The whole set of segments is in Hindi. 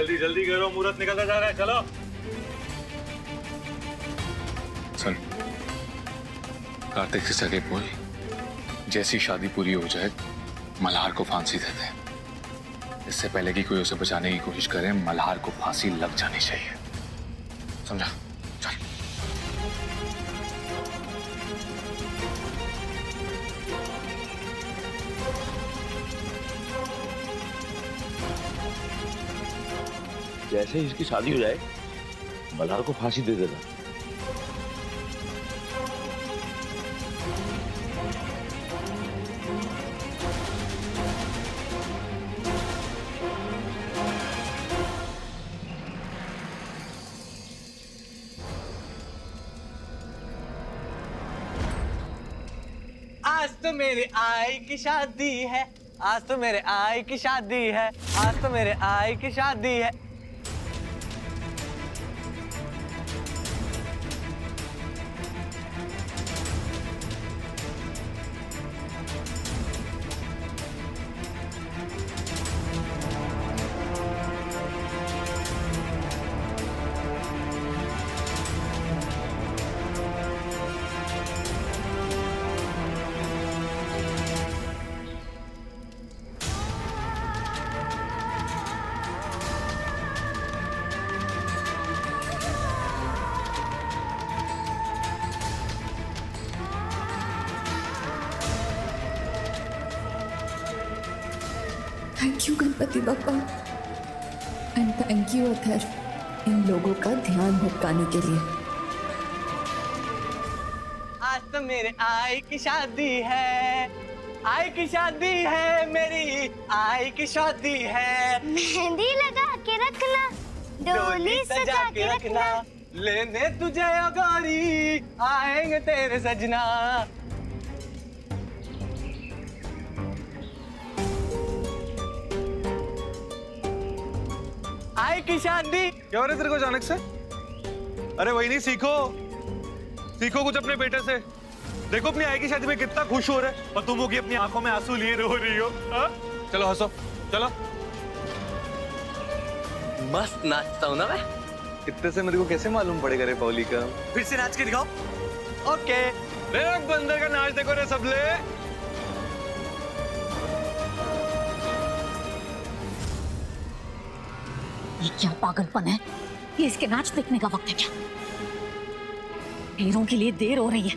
जल्दी जल्दी करो, मुहूर्त निकलता जा रहा है, चलो। सुन, कार्तिक से सगे बोल, जैसी शादी पूरी हो जाए मल्हार को फांसी दे दे। इससे पहले कि कोई उसे बचाने की कोशिश करे, मल्हार को फांसी लग जानी चाहिए, समझा? चल। जैसे इसकी शादी हो जाए मल्हार को फांसी दे देना। आज तो मेरे आई की शादी है, आज तो मेरे आई की शादी है, आज तो मेरे आई की शादी है। Thank you Ganpati Bappa and thank you Athar, इन लोगों का ध्यान भटकाने के लिए। आज तो मेरे आई की शादी है, आई की शादी है, मेरी आई की शादी है। मेहंदी लगा के रखना, डोली सजा के रखना, लेने तुझे ओ गोरी आएंगे तेरे सजना। आई की शादी। क्या हो रहा है तेरे को अचानक से? अरे वही नहीं, सीखो सीखो कुछ अपने बेटे से। देखो अपनी आई की शादी में कितना खुश हो रहा है और तुम हो कि अपनी आंखों में आंसू लिए रो रही हो। हा? चलो हंसो, चलो। मस्त नाचता हूँ ना मैं। इतने से मेरे को कैसे मालूम पड़ेगा रे पौली का? फिर से नाच के दिखाओ। ओके। रे बंदर का नाच देखो रे सबले। ये क्या पागलपन है? ये इसके नाच देखने का वक्त है क्या? हीरों के लिए देर हो रही है।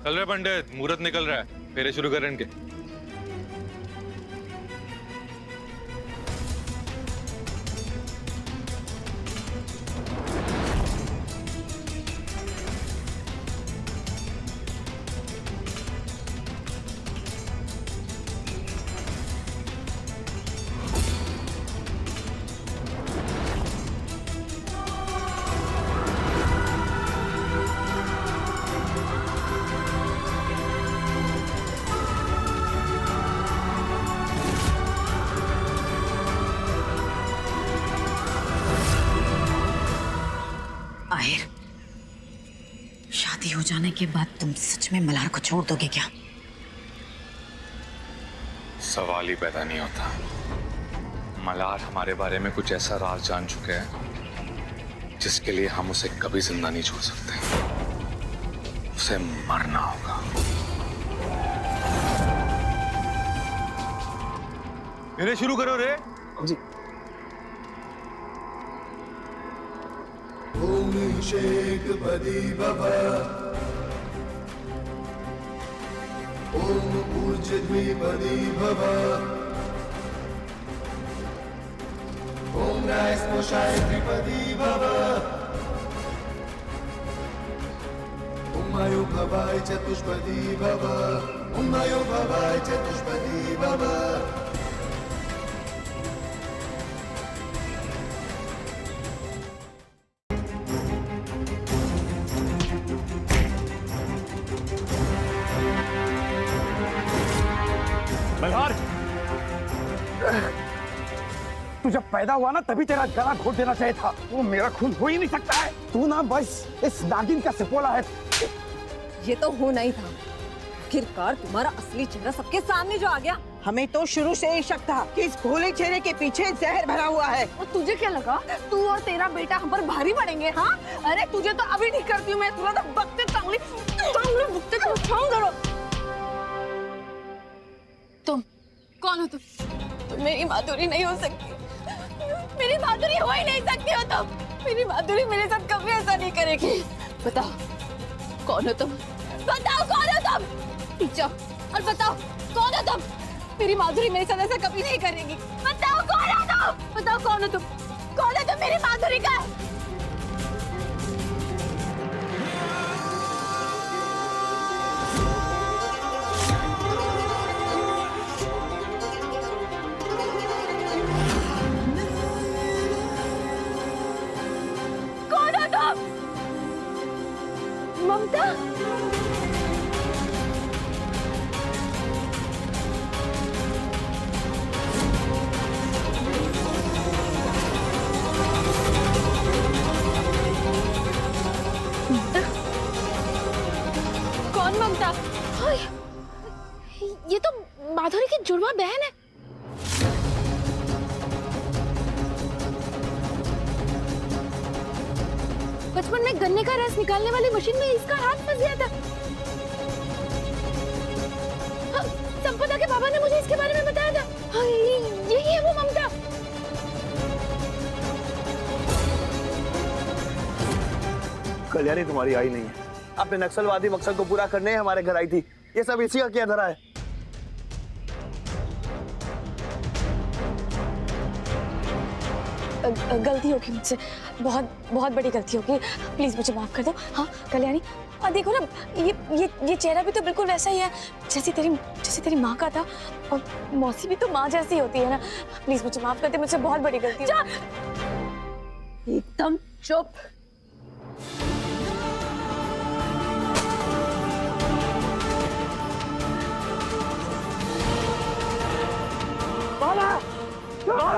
चल रहे पंडित, मुहूर्त निकल रहा है, फेरे शुरू करें इनके। आहिर, शादी हो जाने के बाद तुम सच में मल्हार को छोड़ दोगे क्या? सवाल ही पैदा नहीं होता। मल्हार हमारे बारे में कुछ ऐसा राज जान चुके हैं जिसके लिए हम उसे कभी जिंदा नहीं छोड़ सकते। उसे मरना होगा। फेरे शुरू करो रे। जी। ओम शेख बदी बाबा, ओम ऊर्जद्वी बदी बाबा, ओम राइस मोशाय त्रिपदी बाबा, ओम आयु भवाय चतुष्पदी बाबा, ओम आयु भवाय चतुष्पदी बाबा। मल्हार, तू जब पैदा हुआ ना तभी तेरा गला घोट देना चाहिए था। वो मेरा खून हो ही नहीं सकता है। तू ना बस इस नागिन का सिपोला है। ये तो होना ही था। आखिरकार तुम्हारा असली चेहरा सबके सामने जो आ गया। हमें तो शुरू से ही शक था कि इस भोले चेहरे के पीछे जहर भरा हुआ है। और तुझे क्या लगा तू और तेरा बेटा हम पर भारी पड़ेंगे? हाँ, अरे तुझे तो अभी ठीक करती हूँ मैं। थोड़ा सा बकते टांगली बुकते तो उठाऊं करो। तुम कौन हो? तुम मेरी माधुरी नहीं हो सकती। मेरी माधुरी हो ही नहीं सकती हो तुम। मेरी माधुरी मेरे साथ कभी ऐसा नहीं करेगी। बताओ कौन हो तुम? बताओ कौन हो तुम? जाओ और बताओ कौन हो तुम? मेरी माधुरी मेरे साथ ऐसा कभी नहीं करेगी। बताओ कौन हो तुम? बताओ कौन हो तुम? कौन है तुम मेरी माधुरी का? कौन हो तुम? ममता? कौन ममता? हाय, ये तो माधुरी की जुड़वा बहन है। बचपन में गन्ने का रस निकालने वाली मशीन में इसका हाथ फंस गया था। हाँ, संपदा के बाबा ने मुझे इसके बारे में बताया था। हाँ, यही है वो ममता। कल्याणी तुम्हारी आई नहीं है। अपने नक्सलवादी मकसद को पूरा करने हमारे घर आई थी। ये सब इसी का क्या धरा है? गलती होगी मुझसे, बहुत बहुत बड़ी गलती होगी। प्लीज मुझे माफ कर दो। हाँ कल्याणी, और देखो ना ये चेहरा भी तो बिल्कुल वैसा ही है जैसे तेरी माँ का था। और मौसी भी तो माँ जैसी होती है ना। प्लीज मुझे माफ कर दे, मुझसे बहुत बड़ी गलती हो गई। एकदम चुप।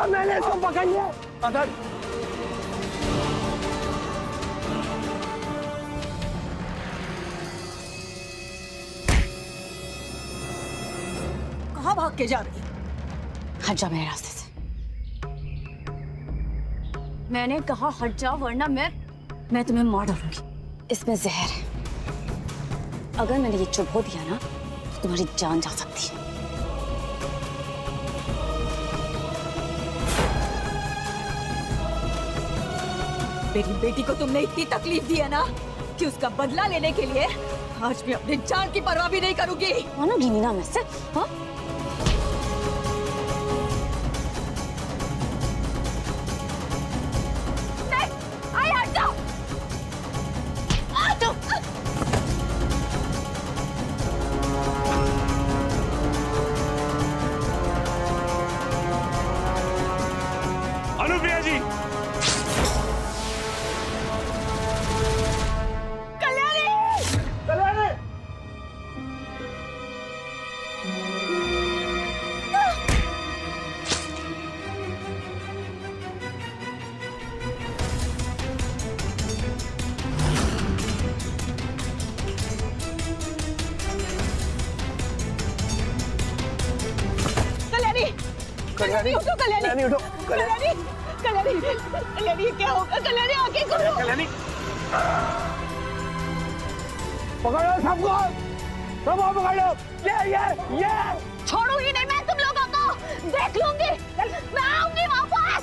मैंने इसको पकड़ लिया। अदर कहाँ भाग के जा रही? हट जा मेरे रास्ते से। मैंने कहा हट जाओ वरना मैं तुम्हें मार डालूंगी। इसमें जहर है। अगर मैंने ये चुभो दिया ना तो तुम्हारी जान जा सकती है। मेरी बेटी को तुमने इतनी तकलीफ दी है ना कि उसका बदला लेने के लिए आज मैं अपनी जान की परवाह भी नहीं करूंगी। मानोगी नहीं ना मुझसे? हाँ? अनुप्रिया जी, कल्याणी उठो, कल्याणी उठो, कल्याणी क्या होगा? कल्याणी आंखें खोलो। कल्याणी पकड़ो सबको, सबको पकड़ लो। ये छोड़ूंगी नहीं मैं तुम लोगों को। देख लूंगी, मैं आऊंगी वापस।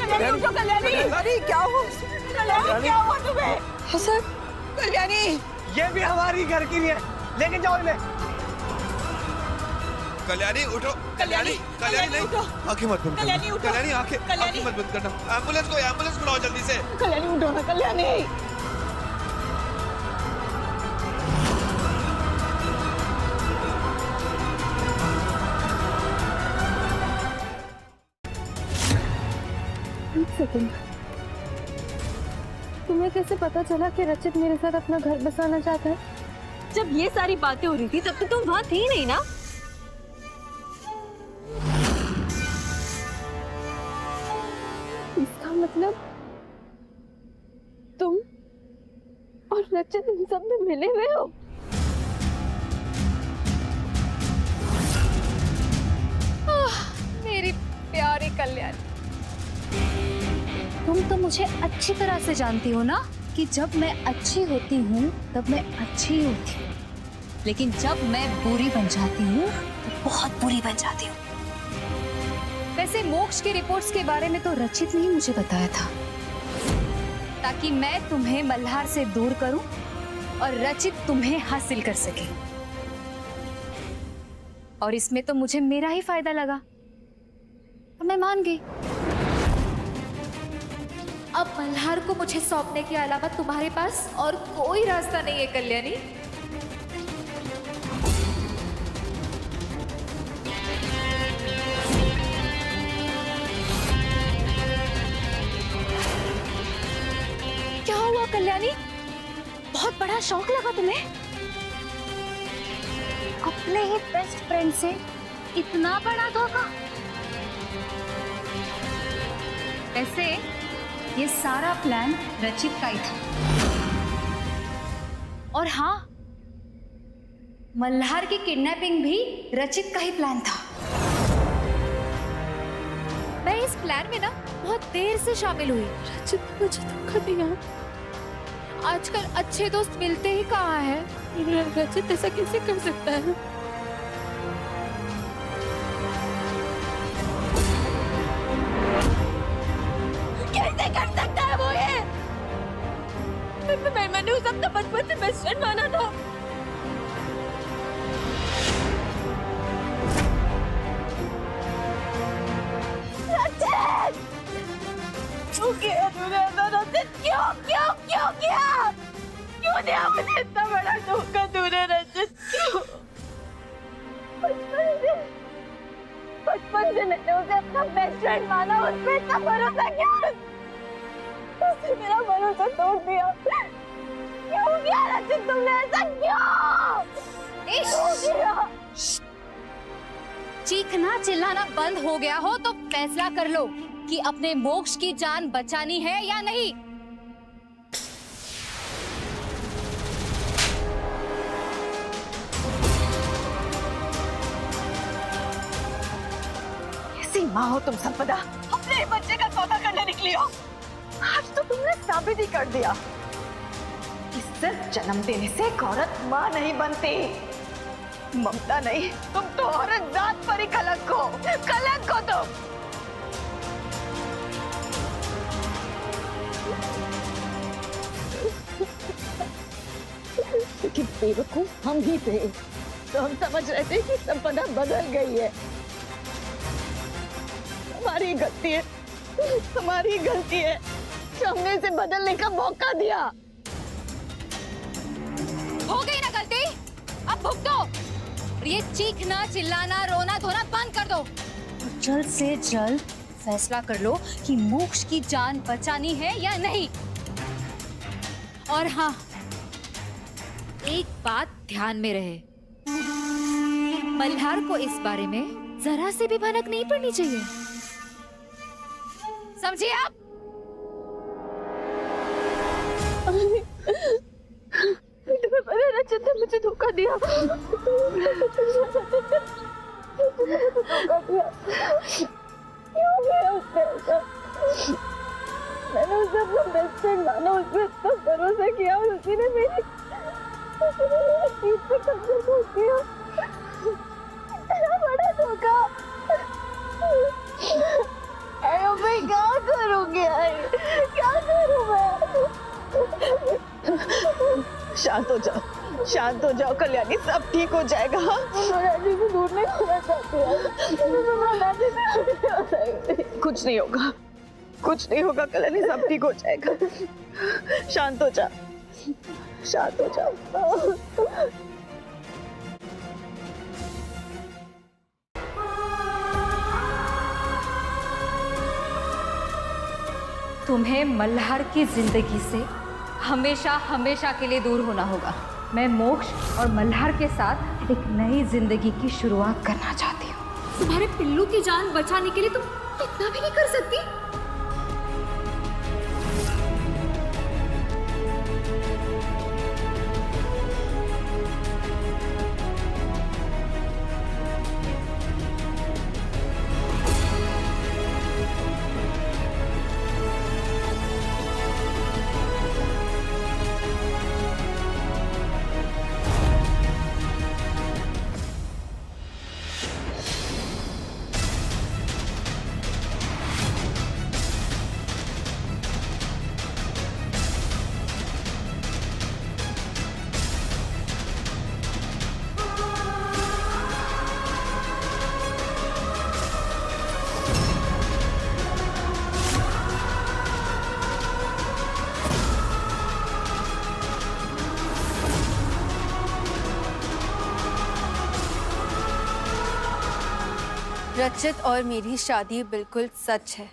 कल्याणी उठो, कल्याणी। अरे क्या हुआ? कल्याणी क्या हुआ तुम्हें? सर कल्याणी, ये भी हमारी घर की है, लेके जाओ इन्हें। कल्याणी उठो, कल्याणी, कल्याणी नहीं, उठो। आंखें मत बंद कल्याणी करना। उठो। कल्याणी आंखें कल्याणी। मत बंद करना। एम्बुलेंस बुलाओ जल्दी से। कल्याणी उठो ना, कल्याणी। एक सेकंड, तुम्हें कैसे पता चला कि रचित मेरे साथ अपना घर बसाना चाहता है? जब ये सारी बातें हो रही थी तब तो तुम वहां थी नहीं ना? इसका मतलब तुम और रचित इन सब में मिले हुए हो? मेरी प्यारी कल्याणी, तुम तो मुझे अच्छी तरह से जानती हो ना कि जब मैं अच्छी होती हूँ तब मैं अच्छी होती हूँ, लेकिन जब मैं बुरी बन जाती हूँ तो बहुत बुरी बन जाती हूँ। वैसे मोक्ष के रिपोर्ट्स के बारे में तो रचित ने ही मुझे बताया था, ताकि मैं तुम्हें मल्हार से दूर करूं और रचित तुम्हें हासिल कर सके। और इसमें तो मुझे मेरा ही फायदा लगा और मैं मान गई। अब मल्हार को मुझे सौंपने के अलावा तुम्हारे पास और कोई रास्ता नहीं है कल्याणी। क्या हुआ कल्याणी? बहुत बड़ा शौक लगा तुम्हें? अपने ही बेस्ट फ्रेंड से इतना बड़ा धोखा? वैसे ये सारा प्लान रचित का ही था। और हाँ, मल्हार की किडनैपिंग भी रचित का ही प्लान था। मैं इस प्लान में ना बहुत देर से शामिल हुई। रचित ने मुझे धोखा दिया। आजकल अच्छे दोस्त मिलते ही कहाँ हैं? रचित ऐसा कैसे कर सकता है? कैसे कर सकता है वो ये? मैंने उसे अपना बचपन से बेस्ट फ्रेंड माना था। रचित! क्यों किया तूने ऐसा रचित? क्यों क्यों क्यों किया? क्यों दिया मुझे इतना बड़ा धोखा तूने रचित? क्यों? बचपन से मैंने उसे अपना बेस्ट फ्रेंड माना, उस पे इतना भरोसा क्यों? उसने मेरा भरोसा तोड़ दिया। क्यों किया रचित तुमने ऐसा? क्यों? चीखना चिल्लाना बंद हो गया हो तो फैसला कर लो कि अपने मोक्ष की जान बचानी है या नहीं। कैसी माँ हो तुम संपदा? अपने बच्चे का सौदा करने निकली हो। आज तो तुमने साबित ही कर दिया कि सिर्फ जन्म देने से एक औरत माँ नहीं बनती। ममता नहीं, तुम तो औरत जात पर ही कलंक हो। कलंक हो तुम। लेकिन बेवकूफ हम ही थे, तो हम समझ रहे थे कि संपदा बदल गई है। हमारी गलती है, हमारी गलती है कि हमने इसे बदलने का मौका दिया। हो गई ना गलती, अब भुगतो। और ये चीखना चिल्लाना रोना धोना बंद कर दो। और जल्द से जल्द फैसला कर लो कि मोक्ष की जान बचानी है या नहीं। और हाँ, एक बात ध्यान में रहे, मल्हार को इस बारे में जरा से भी भनक नहीं पड़नी चाहिए, समझिए आप? रचित ने मुझे धोखा दिया। क्यों किया उसने ऐसा? मैंने उसे अपना बेस्ट फ्रेंड माना, उस पर इतना भरोसा किया और उसी ने मेरी चीज पे कब्जा कर दिया। इतना बड़ा धोखा। अरे भाई क्या करूँगी? क्या करूँ मैं? शांत हो जाओ, शांत हो जाओ कल्याणी, सब ठीक हो जाएगा। राजी को दूर नहीं होना चाहती है। कुछ नहीं होगा, कुछ नहीं होगा कल्याणी, सब ठीक हो जाएगा। शांत हो जाओ, शांत हो जाओ। तुम्हें मल्हार की जिंदगी से हमेशा हमेशा के लिए दूर होना होगा। मैं मोक्ष और मल्हार के साथ एक नई जिंदगी की शुरुआत करना चाहती हूँ। तुम्हारे पिल्लू की जान बचाने के लिए तुम इतना भी नहीं कर सकती? रचित और मेरी शादी बिल्कुल सच है।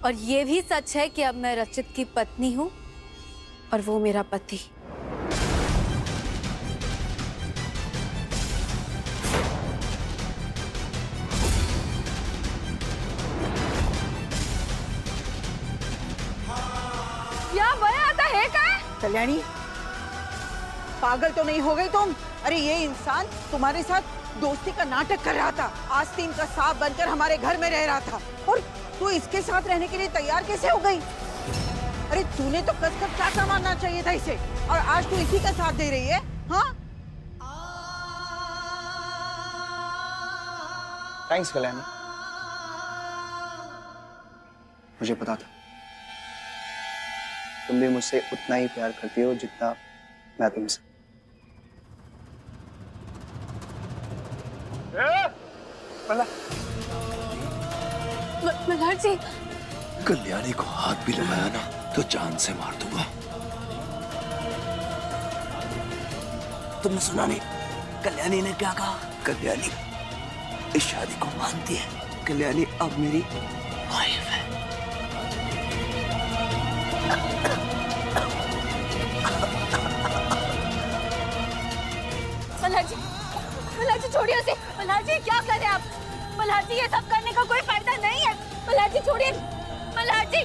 और ये भी सच है कि अब मैं रचित की पत्नी हूं और वो मेरा पति। कल्याणी, पागल तो नहीं हो गई तुम? अरे ये इंसान तुम्हारे साथ दोस्ती का नाटक कर रहा था, आस्तीन का सांप बनकर हमारे घर में रह रहा था, और तू इसके साथ रहने के लिए तैयार कैसे हो गई? अरे तूने तो कसकर चाटा मारना चाहिए था इसे, और आज तू इसी का साथ दे रही है। हाँ, थैंक्स कल्याणी, मुझे पता था तुम भी मुझसे उतना ही प्यार करती हो जितना मैं तुमसे। मल्हार जी, कल्याणी को हाथ भी लगाया ना तो जान से मार दूंगा। तुमने सुना नहीं कल्याणी ने क्या कहा? कल्याणी इस शादी को मानती है। कल्याणी अब मेरी वाइफ है। मल्हार जी छोड़िए उसे। मल्हार जी क्या कर रहे हैं आप? मल्हार जी ये सब करने का कोई फायदा नहीं है। मल्हार जी छोड़िए। मल्हार जी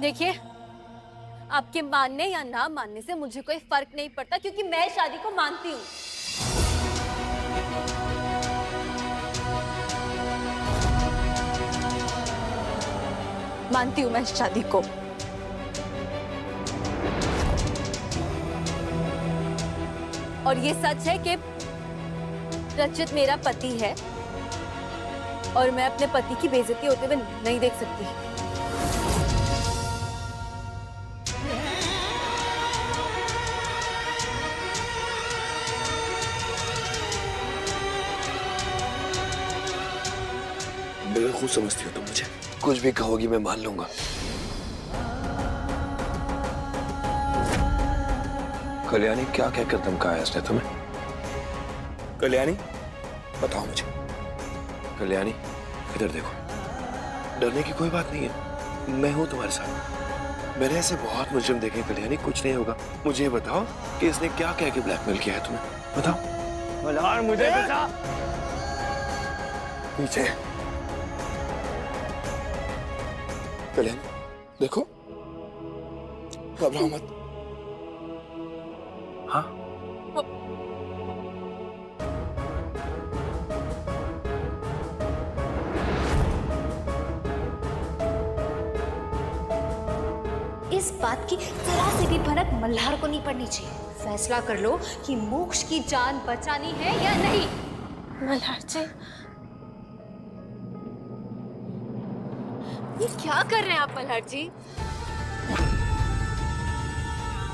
देखिए, आपके मानने या ना मानने से मुझे कोई फर्क नहीं पड़ता, क्योंकि मैं शादी को मानती हूँ। मानती हूँ मैं शादी को। और ये सच है कि रचित मेरा पति है और मैं अपने पति की बेइज्जती होते हुए नहीं देख सकती। बेवकूफ समझती हो तुम मुझे। कुछ भी कहोगी मैं मान लूंगा। कल्याणी क्या कहकर धमकाया इसने तुम्हें? कल्याणी बताओ मुझे। कल्याणी इधर देखो, डरने की कोई बात नहीं है, मैं हूं तुम्हारे साथ। मैंने ऐसे बहुत मुजरिम देखे कल्याणी, कुछ नहीं होगा। मुझे ये बताओ कि इसने क्या कह के ब्लैकमेल किया है तुम्हें, बताओ। मल्हार मुझे बचा। नीचे कल्याणी देखो, घबराओ मत। हाँ इस बात की जरा से भी भनक मल्हार को नहीं पड़नी चाहिए। फैसला कर लो कि मोक्ष की जान बचानी है या नहीं। मल्हार जी, ये क्या कर रहे हैं आप मल्हार जी?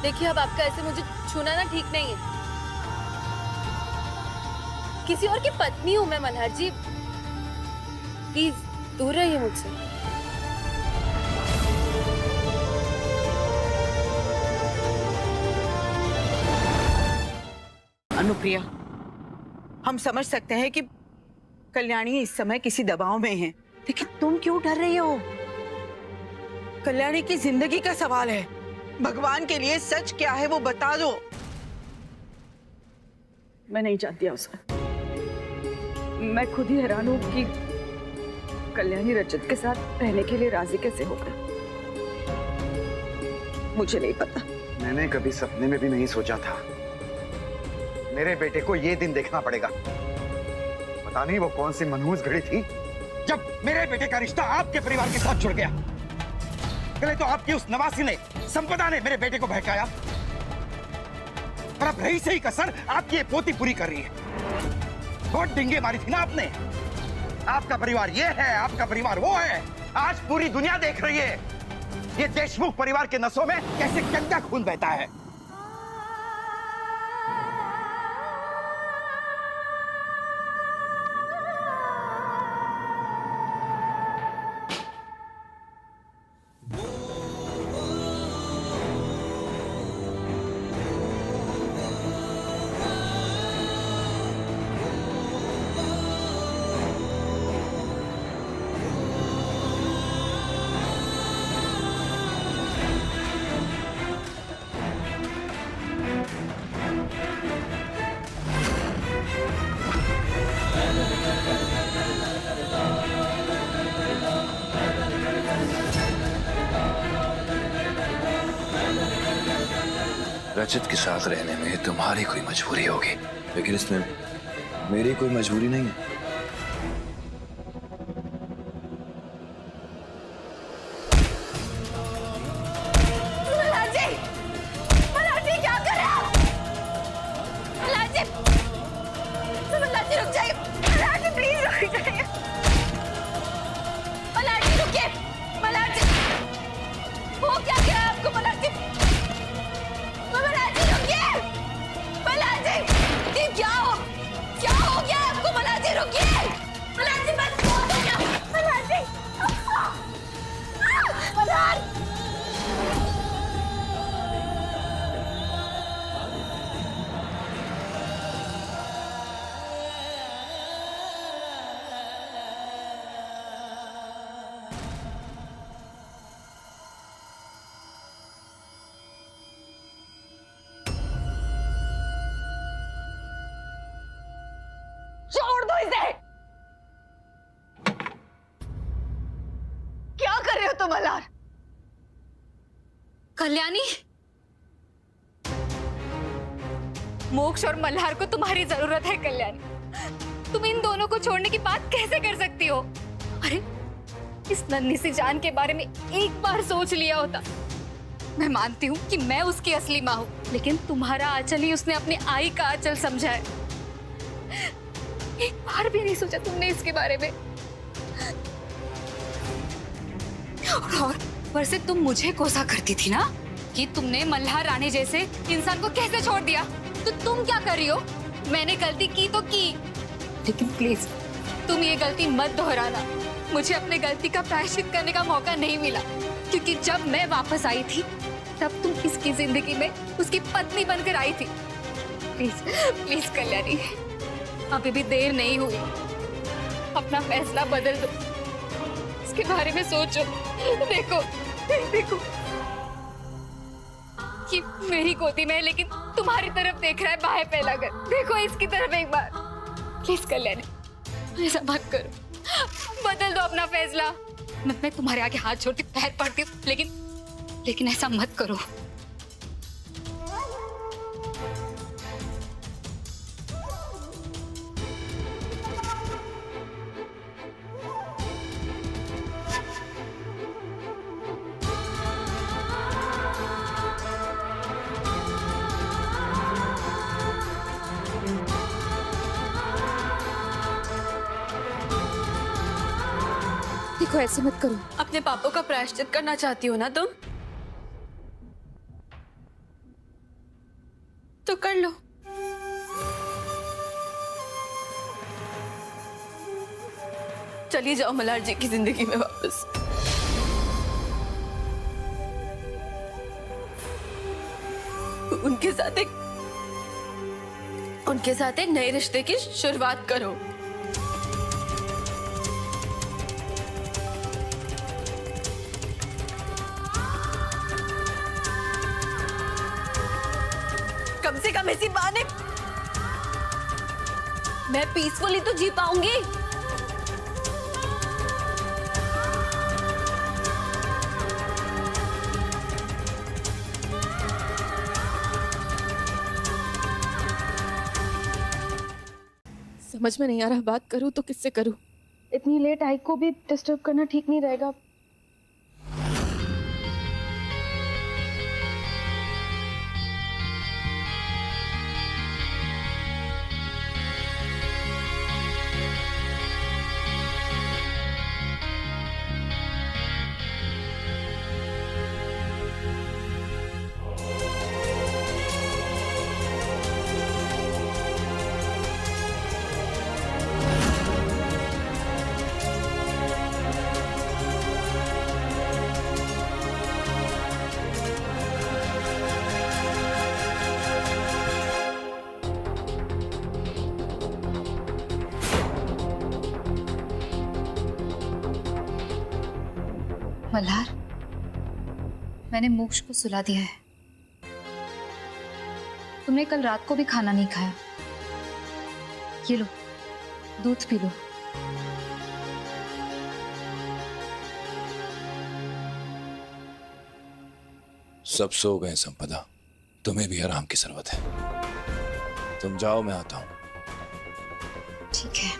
देखिए, अब आपका ऐसे मुझे छूना ना ठीक नहीं है। किसी और की पत्नी हूं मैं मल्हार जी, प्लीज दूर रहिए मुझसे। अनुप्रिया, हम समझ सकते हैं कि कल्याणी इस समय किसी दबाव में है, लेकिन तुम क्यों डर रही हो? कल्याणी की जिंदगी का सवाल है। भगवान के लिए सच क्या है वो बता दो। मैं नहीं जानती उसका। मैं खुद ही हैरान हूं कि कल्याणी रजत के साथ रहने के लिए राजी कैसे हो गई। मुझे नहीं पता। मैंने कभी सपने में भी नहीं सोचा था। मेरे बेटे को ये दिन देखना पड़ेगा। पता नहीं वो कौन सी मनहूस घड़ी थी जब मेरे बेटे का रिश्ता आपके परिवार के साथ जुड़ गया। पहले तो आपकी उस नवासी ने, संपदा ने मेरे बेटे को बहकाया, और अब रही सही कसर आपकी ये पोती पूरी कर रही है। बहुत डिंगे मारी थी ना आपने। आपका परिवार ये है, आपका परिवार वो है। आज पूरी दुनिया देख रही है ये देशमुख परिवार के नसों में कैसे गंदा खून बहता है। रजत के साथ रहने में तुम्हारी कोई मजबूरी होगी, लेकिन इसमें मेरी कोई मजबूरी नहीं है। मल्हार जी क्या कर रहे हो? मल्हार जी रुक जाइए। मल्हार जी प्लीज रुक जाइए। मल्हार जी रुकिए। मल्हार जी वो क्या किया आपको? मल्हार जी क्या हो गया आपको? मल्हार जी रुकिए। मल्हार जी बस बहुत हो गया। मल्हार जी मल्हार छोड़ दो इसे। क्या कर रहे हो तुम मल्हार? कल्याणी, मोक्ष और मल्हार को तुम्हारी जरूरत है। कल्याणी, तुम इन दोनों को छोड़ने की बात कैसे कर सकती हो? अरे इस नन्ही सी जान के बारे में एक बार सोच लिया होता। मैं मानती हूँ कि मैं उसकी असली माँ हूँ, लेकिन तुम्हारा आंचल ही उसने अपनी आई का आंचल समझा है। एक बार भी नहीं सोचा तुमने इसके बारे में। और वैसे तुम मुझे कोसा करती थी ना कि तुमने मल्हार राणे जैसे इंसान को कैसे छोड़ दिया। तो तुम क्या कर रही हो? मैंने गलती की तो की, लेकिन प्लीज तुम ये गलती मत दोहराना। मुझे अपने गलती का प्रायश्चित करने का मौका नहीं मिला, क्योंकि जब मैं वापस आई थी तब तुम इसकी जिंदगी में उसकी पत्नी बनकर आई थी। प्लीज प्लीज कल्याणी, अभी भी देर नहीं हुई। अपना फैसला बदल दो, इसके बारे में सोचो। देखो देखो कि मेरी गोदी में है, लेकिन तुम्हारी तरफ देख रहा है बाहें फैलाकर। देखो इसकी तरफ एक बार। प्लीज कल्याणी, ऐसा मत करो। बदल दो अपना फैसला। मैं तुम्हारे आगे हाथ छोड़ती पैर पड़ती हूँ, लेकिन ऐसा मत करो। देखो ऐसे मत करो। अपने पापों का प्रायश्चित करना चाहती हो ना तुम? तो कर लो। चली जाओ मल्हार जी की जिंदगी में वापस। उनके साथ एक नए रिश्ते की शुरुआत करो। से कम इसी बहाने मैं पीसफुली तो जी पाऊंगी। समझ में नहीं आ रहा, बात करूं तो किससे करूं? इतनी लेट आई को भी डिस्टर्ब करना ठीक नहीं रहेगा। मल्हार, मैंने मोक्ष को सुला दिया है। तुमने कल रात को भी खाना नहीं खाया। ये लो, दूध पी लो। सब सो गए संपदा, तुम्हें भी आराम की जरूरत है। तुम जाओ, मैं आता हूं। ठीक है।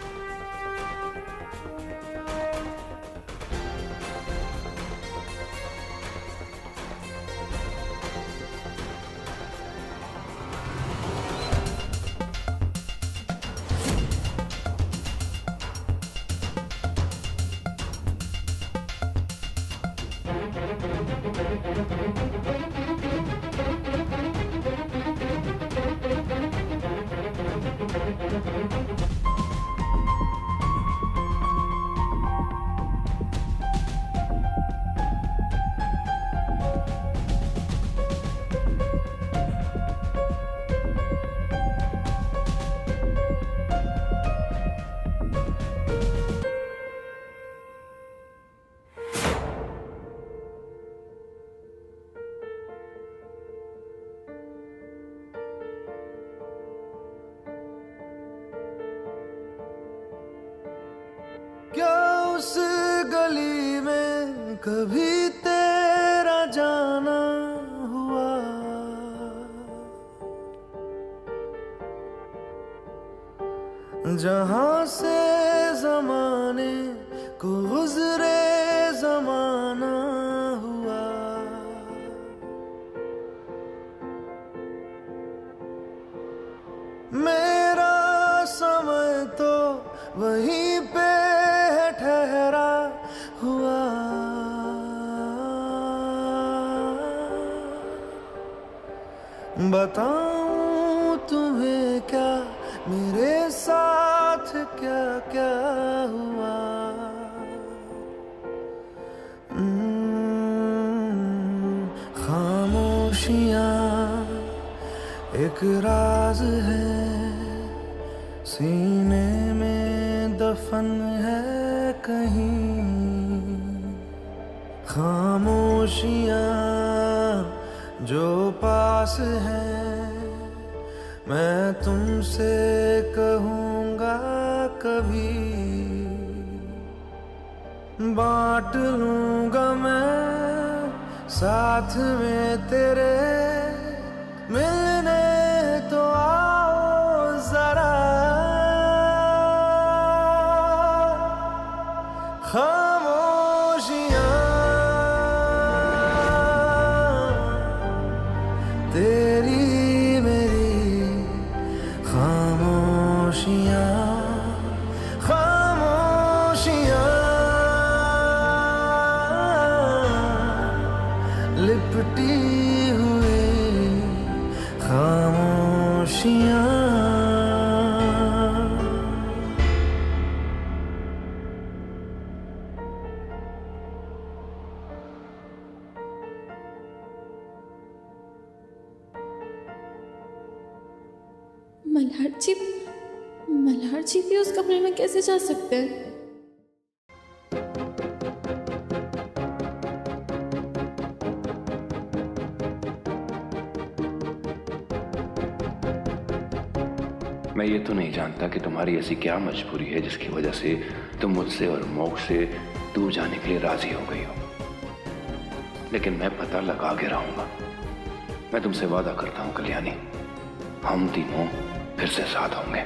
क्या उस गली में कभी तेरा जाना हुआ? जहां से जमाने को गुजरे जमाना हुआ। मेरा समय तो वहीं पे ठहरा हुआ। बताऊं तुम्हें क्या मेरे साथ क्या क्या हुआ। खामोशियां एक राज है, सीने में दफन है कहीं। खामोशियां जो पास है, मैं तुमसे कहूँगा कभी। बांट लूँगा मैं साथ में तेरे, मिलने तो आओ जरा। खामोशियां तेरी मेरी, खामोशियां खामोशियां लिपटी हुई खामोशियां। मल्हार जी भी उस कमरे में कैसे जा सकते हैं? मैं ये तो नहीं जानता कि तुम्हारी ऐसी क्या मजबूरी है जिसकी वजह से तुम मुझसे और मोक्ष से दूर जाने के लिए राजी हो गई हो, लेकिन मैं पता लगा के रहूंगा। मैं तुमसे वादा करता हूं कल्याणी, हम तीनों फिर से साथ होंगे।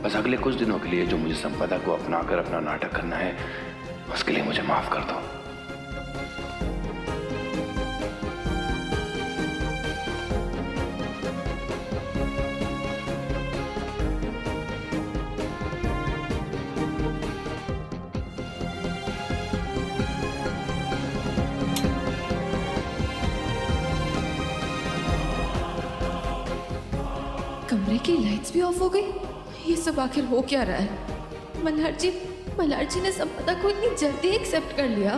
बस अगले कुछ दिनों के लिए जो मुझे संपदा को अपनाकर अपना नाटक करना है, उसके लिए मुझे माफ कर दो। कमरे की लाइट्स भी ऑफ हो गई। ये सब आखिर हो क्या रहा है? मल्हार जी ने संपदा को इतनी जल्दी एक्सेप्ट कर लिया,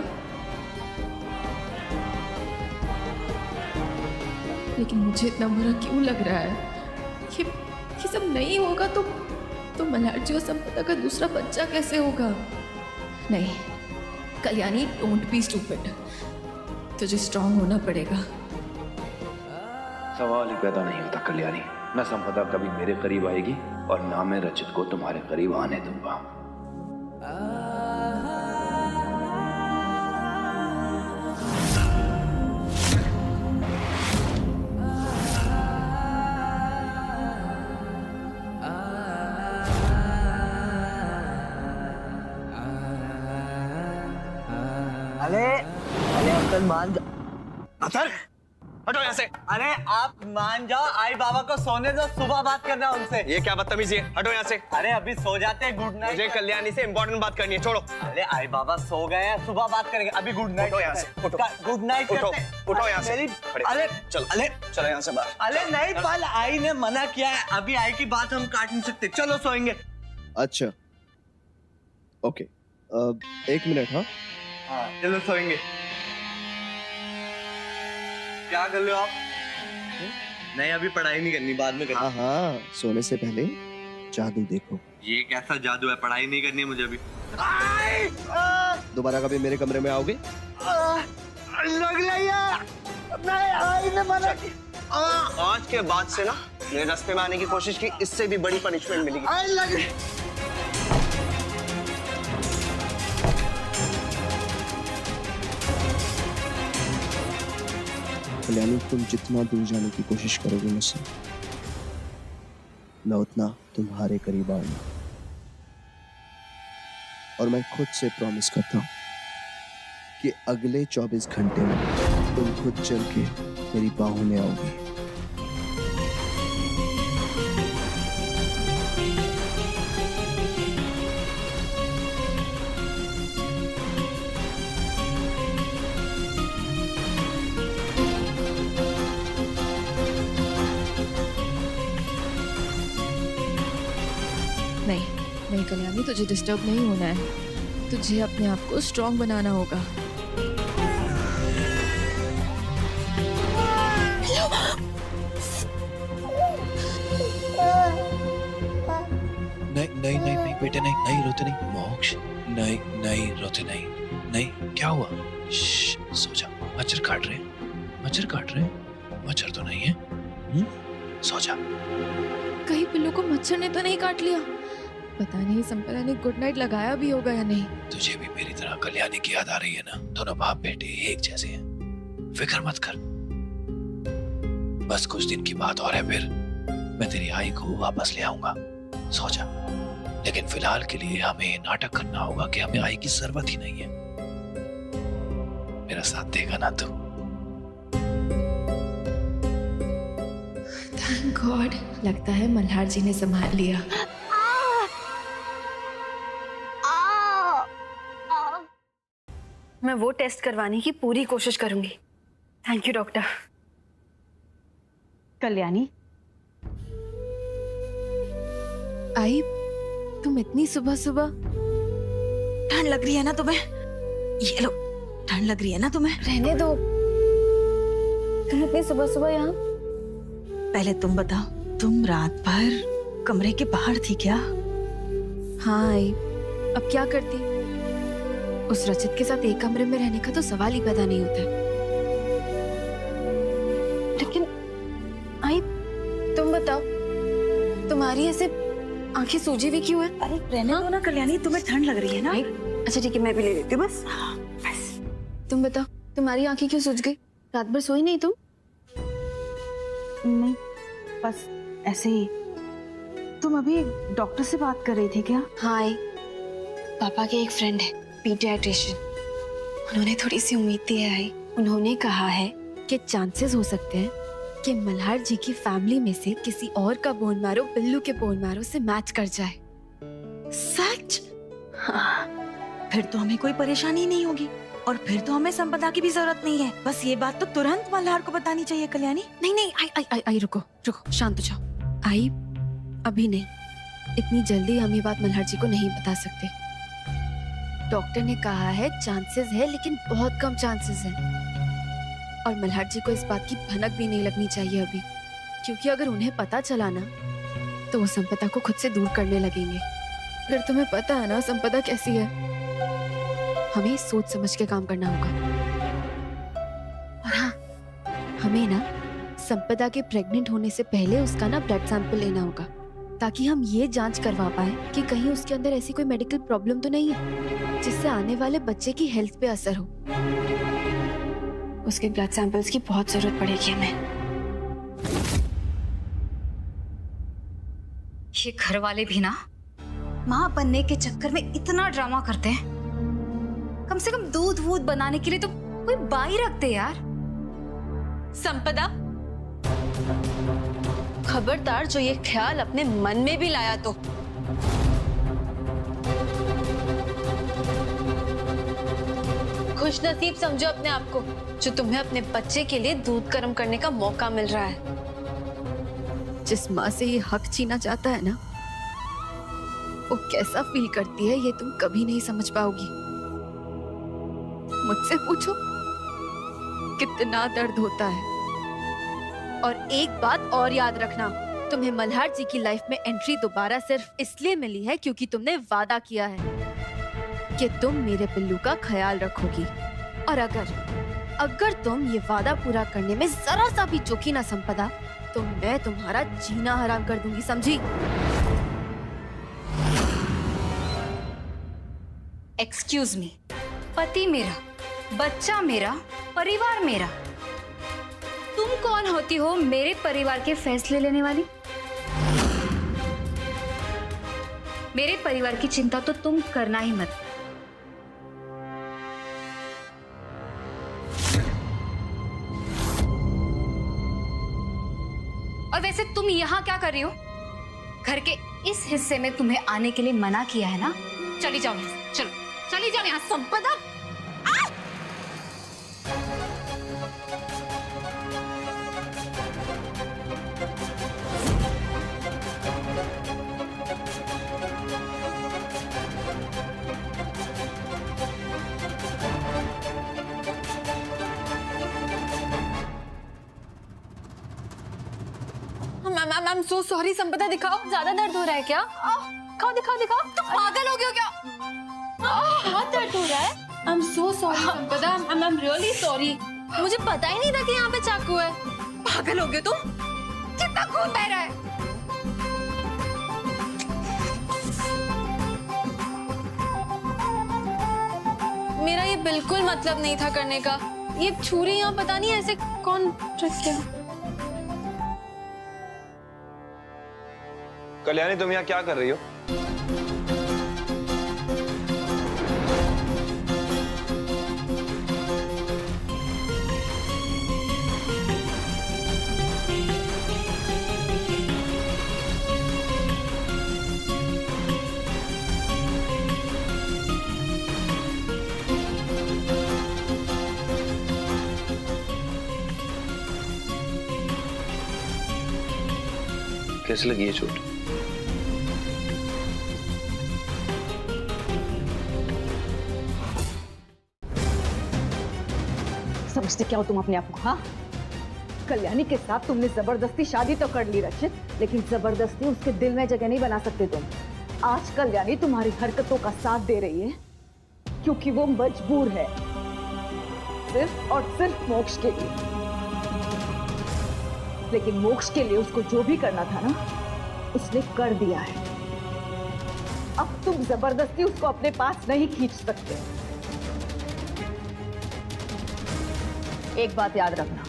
लेकिन मुझे इतना बुरा क्यों लग रहा है? ये सब नहीं होगा तो मल्हार जी और संपदा का दूसरा बच्चा कैसे होगा? नहीं कल्याणी, डोंट बी स्टूपिड, तुझे स्ट्रांग होना पड़ेगा। सवाल ही पैदा नहीं होता कल्याणी। न संपदा कभी मेरे करीब आएगी और ना मैं रचित को तुम्हारे करीब आने दूंगा। अरे अंकल मान जा। अतर हटो यहाँ से। अरे आप मान जाओ, आई बाबा को सोने दो, सुबह बात करना उनसे। ये क्या बदतमीजी है, हटो यहाँ से। अरे अभी सो जाते हैं, गुड नाइट। मुझे कल्याणी से इंपॉर्टेंट बात करनी है, छोड़ो। अरे आई बाबा सो गए हैं, सुबह बात करेंगे, अभी गुड नाइट। उठो यहाँ से, उठो। Good night. उठो यहाँ से। अरे चलो यहाँ से बाहर। अरे नहीं पल, आई ने मना किया है, अभी आई की बात हम काट नहीं सकते। चलो सोएंगे। अच्छा ओके, 1 मिनट। हाँ चलो सोएंगे। क्या कर रहे हो आप? नहीं अभी पढ़ाई नहीं करनी, बाद में करनी। हाँ, सोने से पहले जादू देखो। ये कैसा जादू है? पढ़ाई नहीं करनी है मुझे अभी। दोबारा कभी मेरे कमरे में आओगे? लग रही है। नहीं, आई ने मना की। आज के बाद से ना मेरे रास्ते में आने की कोशिश की, इससे भी बड़ी पनिशमेंट मिलेगी। आई लग रही। कल्याणी, तुम जितना दूर जाने की कोशिश करोगे मुझसे, मैं उतना तुम्हारे करीब आऊंगा। और मैं खुद से प्रॉमिस करता हूं कि अगले 24 घंटे में तुम खुद चल के मेरी बाहों में आओगी। नहीं कल्याणी, तुझे डिस्टर्ब नहीं होना है, तुझे अपने आप को स्ट्रांग बनाना होगा। नहीं बेटे, नहीं रोते नहीं। मोक्ष, नहीं रोते नहीं। क्या हुआ? सो जा। मच्छर काट रहे हैं? मच्छर तो नहीं है। सो जा। कहीं पिल्लू को मच्छर ने तो नहीं काट लिया? पता नहीं संपदा ने गुड नाइट लगाया भी होगा या नहीं। तुझे भी मेरी तरह कल्याणी की याद आ रही है ना? दोनों बाप बेटे एक जैसे हैं। फिक्र मत कर, बस कुछ दिन की बात और है, फिर मैं तेरी आई को वापस ले आऊंगा। सो जा। लेकिन फिलहाल के लिए हमें नाटक करना होगा कि हमें आई की जरूरत ही नहीं है। मेरा साथ देगा ना तू? थैंक गॉड, लगता है मल्हार जी ने संभाल लिया। मैं वो टेस्ट करवाने की पूरी कोशिश करूंगी। Thank you doctor. कल्याणी, आई तुम इतनी सुबह सुबह? ठंड लग रही है ना तुम्हें? ये लो, ठंड लग रही है ना तुम्हें? रहने दो, तुम इतनी सुबह सुबह यहाँ? पहले तुम बताओ, तुम रात भर कमरे के बाहर थी क्या? हाँ आई, अब क्या करती? उस रचित के साथ एक कमरे में रहने का तो सवाल ही पैदा नहीं होता। लेकिन आई तुम बताओ, तुम्हारी ऐसे आंखें सूजी हुई क्यों है? अरे रहने दो ना कल्याणी, तुम्हें ठंड लग रही है ना? अच्छा ठीक है, मैं भी ले लेती हूँ बस। तुम बताओ, तुम्हारी आंखें क्यों सूज गई? रात भर सोई नहीं तुम? नहीं, बस ऐसे ही। तुम अभी डॉक्टर से बात कर रही थी क्या? हाँ, पापा के एक फ्रेंड है, पीडियाट्रिशियन। उन्होंने थोड़ी सी उम्मीद दी है। उन्होंने कहा है कि चांसेस हो सकते हैं कि मल्हार जी की फैमिली में से किसी और का बोन मैरो बिल्लू के बोन मैरो से मैच कर जाए। सच? हाँ, फिर तो हमें कोई परेशानी नहीं होगी और फिर तो हमें संपदा की भी जरूरत नहीं है। बस ये बात तो तुरंत मल्हार को बतानी चाहिए कल्याणी। नहीं, आई रुको, शांत हो जाओ। आई अभी नहीं, इतनी जल्दी हम ये बात मल्हार जी को नहीं बता सकते। डॉक्टर ने कहा है चांसेस है, लेकिन बहुत कम चांसेस है। और मल्हार जी को इस बात की भनक भी नहीं लगनी चाहिए अभी, क्योंकि अगर उन्हें पता चला ना तो वो संपदा को खुद से दूर करने लगेंगे। फिर तुम्हें पता है ना संपदा कैसी है। हमें सोच समझ के काम करना होगा। और हाँ, हमें ना संपदा के प्रेग्नेंट होने से पहले उसका ना ब्लड सैंपल लेना होगा, ताकि हम ये जांच करवा पाए कि कहीं उसके अंदर ऐसी कोई मेडिकल प्रॉब्लम तो नहीं है जिससे आने वाले बच्चे की हेल्थ पे असर हो। उसके ब्लड सैंपल्स की बहुत जरूरत पड़ेगी हमें। ये घर वाले भी ना माँ बनने के चक्कर में इतना ड्रामा करते हैं। कम से कम दूध वूध बनाने के लिए तो कोई बाई रखते यार। संपदा, खबरदार जो ये ख्याल अपने मन में भी लाया तो। खुश नसीब समझो अपने आप को, जो तुम्हें अपने बच्चे के लिए दूध गर्म करने का मौका मिल रहा है। जिस माँ से ये हक छीना चाहता है ना, वो कैसा फील करती है ये तुम कभी नहीं समझ पाओगी। मुझसे पूछो कितना दर्द होता है। और एक बात और याद रखना, तुम्हें मल्हार जी की लाइफ में एंट्री दोबारा सिर्फ इसलिए मिली है क्योंकि तुमने वादा किया है कि तुम मेरे पिल्लू का ख्याल रखोगी। और अगर तुम ये वादा पूरा करने में जरा सा भी चूकी ना संपदा, तो मैं तुम्हारा जीना हराम कर दूंगी, समझी? एक्सक्यूज मी, पति मेरा, बच्चा मेरा, परिवार मेरा। तुम कौन होती हो मेरे परिवार के फैसले लेने वाली? मेरे परिवार की चिंता तो तुम करना ही मत। और वैसे तुम यहाँ क्या कर रही हो? घर के इस हिस्से में तुम्हें आने के लिए मना किया है ना? चली जाओ यहाँ, चलो चली जाओ यहाँ। संपदा, I'm so sorry संपदा, दिखाओ। ज्यादा दर्द हो रहा है क्या? दिखाओ। तुम पागल हो गए हो क्या? बहुत दर्द हो रहा है। I'm so sorry संपदा, I'm really sorry। मुझे पता ही नहीं था कि यहाँ पे चाकू है। पागल हो गए तुम? कितना खून बह रहा है। मेरा ये बिल्कुल मतलब नहीं था करने का। ये छुरी यहाँ पता नहीं ऐसे कौन रख गया। कल्याणी, तुम यहाँ क्या कर रही हो? कैसे लगी है चोट? समझते क्या हो तुम अपने आप को? हाँ, कल्याणी के साथ तुमने जबरदस्ती शादी तो कर ली रचित, लेकिन जबरदस्ती उसके दिल में जगह नहीं बना सकते तुम। आज कल्याणी तुम्हारी हरकतों का साथ दे रही है क्योंकि वो मजबूर है, सिर्फ और सिर्फ मोक्ष के लिए। लेकिन मोक्ष के लिए उसको जो भी करना था ना, उसने कर दिया है। अब तुम जबरदस्ती उसको अपने पास नहीं खींच सकते। एक बात याद रखना,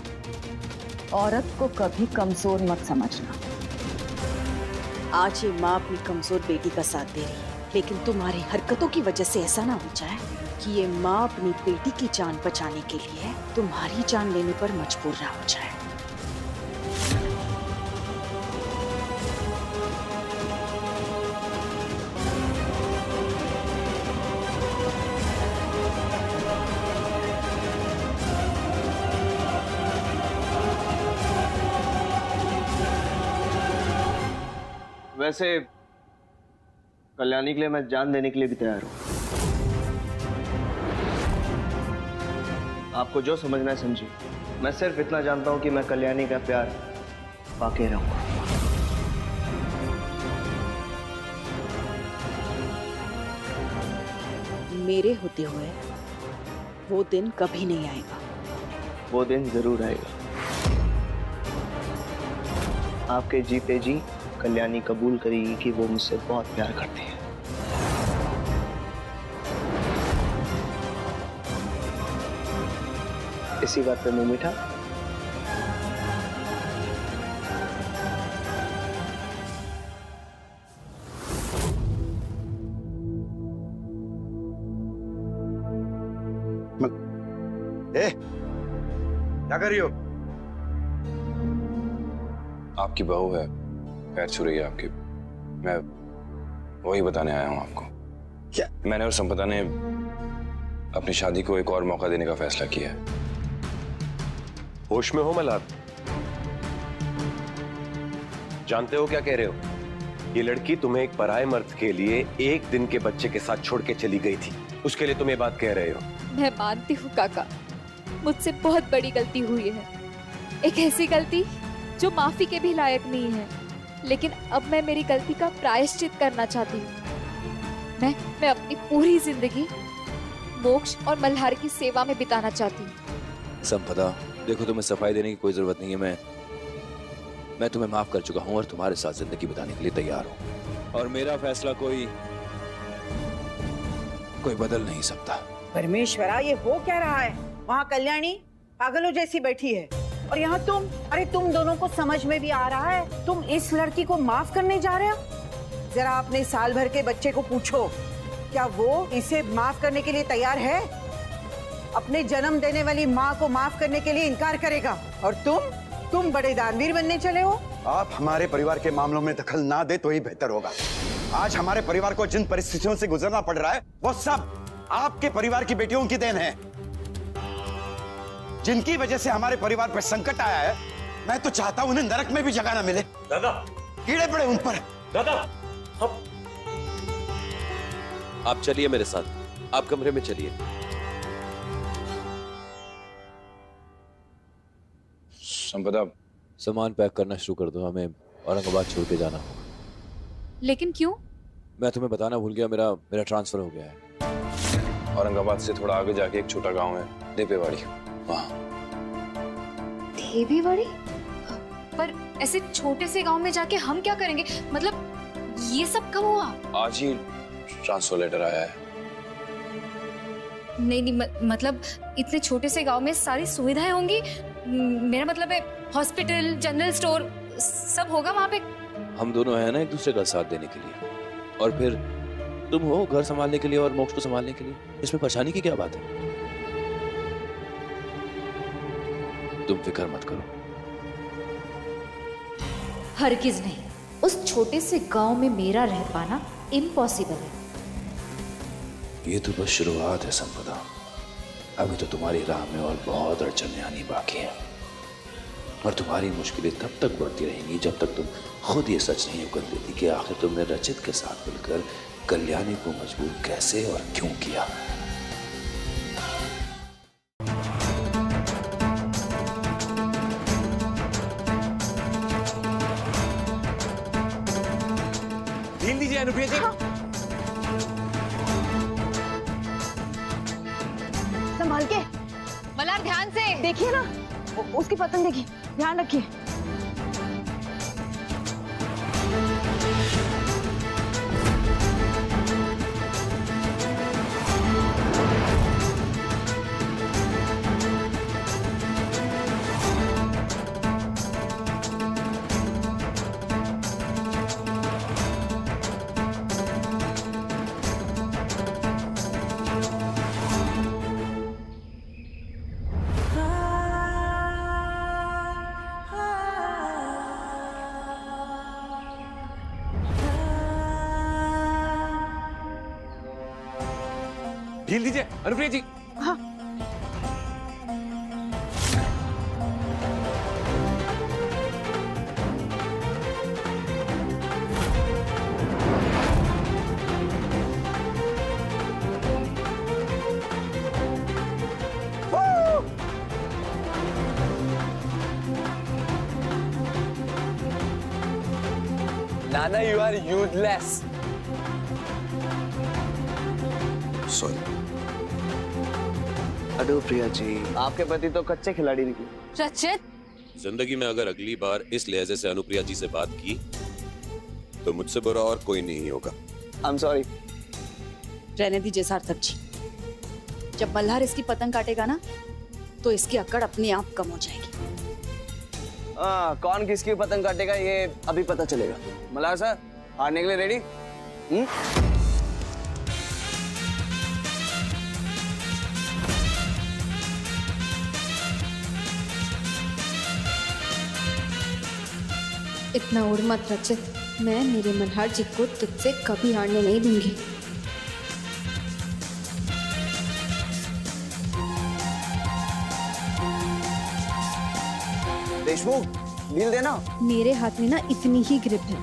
औरत को कभी कमजोर मत समझना। आज ये माँ अपनी कमजोर बेटी का साथ दे रही है, लेकिन तुम्हारी हरकतों की वजह से ऐसा ना हो जाए कि ये माँ अपनी बेटी की जान बचाने के लिए तुम्हारी जान लेने पर मजबूर ना हो जाए। वैसे कल्याणी के लिए मैं जान देने के लिए भी तैयार हूं। आपको जो समझना है समझिए। मैं सिर्फ इतना जानता हूं कि मैं कल्याणी का प्यार पाके रहूंगा। मेरे होते हुए वो दिन कभी नहीं आएगा। वो दिन जरूर आएगा। आपके जीते जी कल्याणी कबूल करेगी कि वो मुझसे बहुत प्यार करती है। इसी बात पे मुंह मीठा। क्या कर रही हो? आपकी बहू है, पैर छू रही है आपकी। मैं वही बताने आया हूं आपको। क्या? मैंने और संपदा ने अपनी शादी को एक और मौका देने का फैसला किया है। होश में हो मल्हार? जानते हो क्या कह रहे हो? ये लड़की तुम्हें एक पराये मर्द के लिए एक दिन के बच्चे के साथ छोड़ के चली गई थी, उसके लिए तुम ये बात कह रहे हो? मैं मानती हूँ काका, मुझसे बहुत बड़ी गलती हुई है, एक ऐसी गलती जो माफी के भी लायक नहीं है। लेकिन अब मैं मेरी गलती का प्रायश्चित करना चाहती हूँ। मैं अपनी पूरी जिंदगी मोक्ष और मल्हार की सेवा में बिताना चाहती हूँ। संपदा, देखो तुम्हें सफाई देने की कोई जरूरत नहीं है। मैं तुम्हें माफ कर चुका हूँ और तुम्हारे साथ जिंदगी बिताने के लिए तैयार हूँ। और मेरा फैसला कोई बदल नहीं सकता। परमेश्वरा, ये हो क्या रहा है? वहाँ कल्याणी पागलों जैसी बैठी है और यहाँ तुम, अरे तुम दोनों को समझ में भी आ रहा है? तुम इस लड़की को माफ करने जा रहे हो? जरा अपने साल भर के बच्चे को पूछो, क्या वो इसे माफ करने के लिए तैयार है? अपने जन्म देने वाली माँ को माफ करने के लिए इनकार करेगा? और तुम बड़े दानवीर बनने चले हो। आप हमारे परिवार के मामलों में दखल ना दे तो ही बेहतर होगा। आज हमारे परिवार को जिन परिस्थितियों से गुजरना पड़ रहा है वो सब आपके परिवार की बेटियों की देन है, जिनकी वजह से हमारे परिवार पर संकट आया है। मैं तो चाहता हूं उन्हें नरक में भी जगह ना मिले। दादा, कीड़े पड़े उन पर। दादा, आप चलिए मेरे साथ, आप कमरे में चलिए। संपदा, सामान पैक करना शुरू कर दो, हमें औरंगाबाद छोड़ के जाना होगा। लेकिन क्यों? मैं तुम्हें बताना भूल गया, मेरा ट्रांसफर हो गया है। औरंगाबाद से थोड़ा आगे जाके एक छोटा गांव है, देपेवाड़ी, वहां। देपेवाड़ी? पर ऐसे छोटे से गांव में जाके हम क्या करेंगे? मतलब ये सब कब हुआ? आज ही ट्रांसफर लेटर आया है। नहीं, मतलब इतने छोटे से गांव में सारी सुविधाएं होंगी? मेरा मतलब है हॉस्पिटल, जनरल स्टोर सब होगा वहां पे? हम दोनों हैं ना एक दूसरे का साथ देने के लिए, और फिर तुम हो घर संभालने के लिए और मोक्ष को संभालने के लिए। इसमें परेशानी की क्या बात है? तुम फिक्र मत करो। हरगिज नहीं, उस छोटे से गांव में मेरा रह पाना इम्पॉसिबल है। ये तो बस शुरुआत है संपदा, अभी तो तुम्हारी राह में और बहुत अड़चनें आनी बाकी है, और तुम्हारी मुश्किलें तब तक बढ़ती रहेंगी जब तक तुम खुद ये सच नहीं उगल देती कि आखिर तुमने रचित के साथ मिलकर कल्याणी को मजबूर कैसे और क्यों किया। ढील दीजिए अनुप्रिया जी। संभाल के। मल्हार ध्यान से देखिए ना, उसकी पतंग देखिए, ध्यान रखिए। ढील दीजिए अनुप्रिया जी। हाँ। नाना, you are useless. Sorry. Anupriya ji, आपके पति तो कच्चे खिलाड़ी निकले। रचित, जिंदगी में अगर अगली बार इस लहजे से अनुप्रिया जी से बात की तो मुझसे बुरा और कोई नहीं होगा। I'm sorry। रहने दीजिए सार्थक जी, जब मल्हार इसकी पतंग काटेगा ना तो इसकी अकड़ अपने आप कम हो जाएगी। हाँ, कौन किसकी पतंग काटेगा ये अभी पता चलेगा। मल्हार सर, हारने के लिए रेडी? इतना उड़ मत रचित, मैं मेरे मल्हार जी को तुझसे कभी हारने नहीं दूंगी। देशमुख, डील देना। मेरे हाथ में ना इतनी ही ग्रिप है।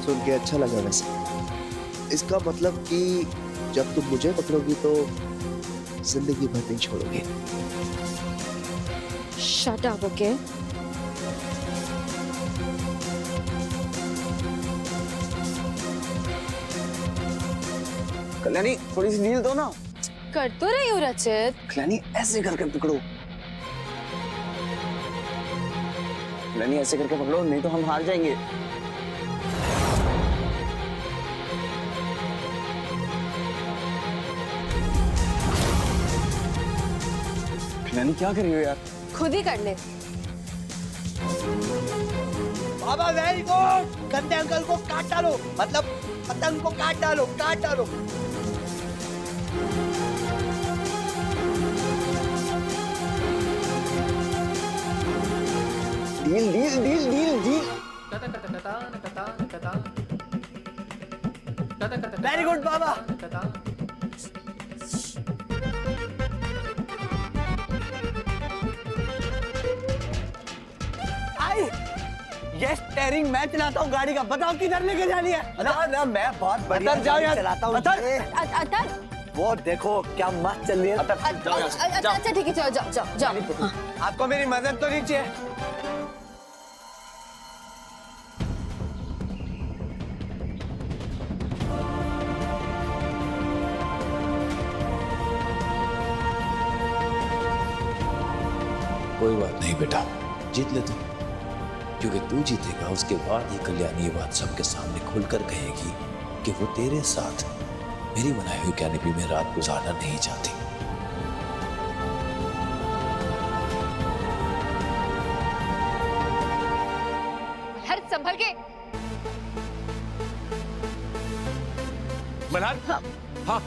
सुन के अच्छा लगा वैसे। इसका मतलब कि जब तुम मुझे पकड़ोगी तो जिंदगी भर नहीं छोड़ोगी। Shut up, okay? कल्याणी, थोड़ी सी डील दो ना। कर तो रही हूँ रचित। कल्याणी, ऐसे करके पकड़ो। कल्याणी, ऐसे करके पकड़ो, नहीं तो हम हार जाएंगे। कल्याणी, क्या कर रही हो यार? खुद ही कर ले। बाबा वेरी गुड। गंदे अंकल को काट डालो, मतलब पतंग को काट डालो, काट डालो। Deal deal deal deal deal. Very good बाबा। आई ये स्टीयरिंग मैं चलाता हूँ गाड़ी का, बताओ किधर लेके जानी है? ना ना, मैं बहुत बढ़िया चलाता हूँ। अतर, वो देखो क्या मस्त चल रही है। अच्छा ठीक है, जाओ जाओ जाओ जाओ। आपको मेरी मदद तो नहीं चाहिए? कोई बात नहीं बेटा, जीत ले तू, क्योंकि तू जीतेगा उसके बाद ही कल्याणी ये बात सबके सामने खुलकर कहेगी कि वो तेरे साथ मेरी बनाई हुई कैनपी में रात गुजारना नहीं चाहती। हर संभल के। मल्हार, हाँ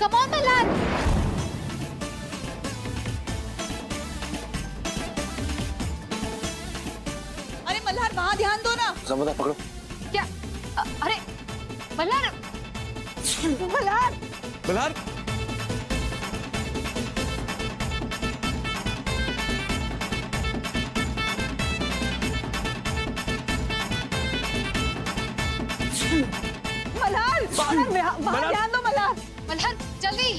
Come on, मल्हार। अरे मल्हार, वहां ध्यान दो ना। समझा, पकड़ो। क्या? अरे मल्हार, मल्हार, मल्हार, मल्हार, वहां ध्यान दो मल्हार। मल्हार जल्दी।